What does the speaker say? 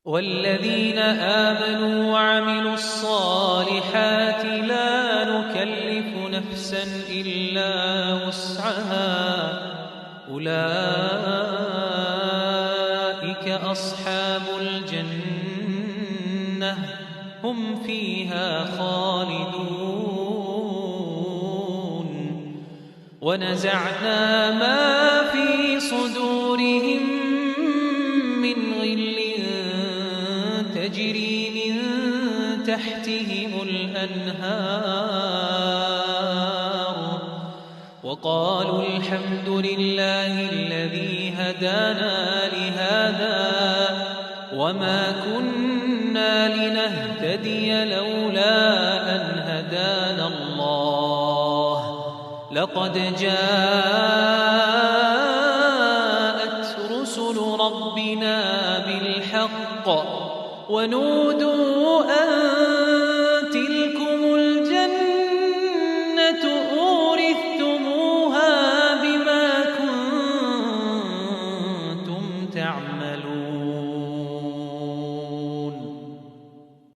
والذين آمنوا وعملوا الصالحات لا نكلف نفسا إلا وسعها أولئك أصحاب الجنة هم فيها خالدون ونزعنا ما في صدورهم من غل تجري من تحتهم الأنهار وقالوا الحمد لله الذي هدانا لهذا وما كنا لنهتدي لولا أن هدانا الله لقد جاءت رسل ربنا بالحق ونودوا أن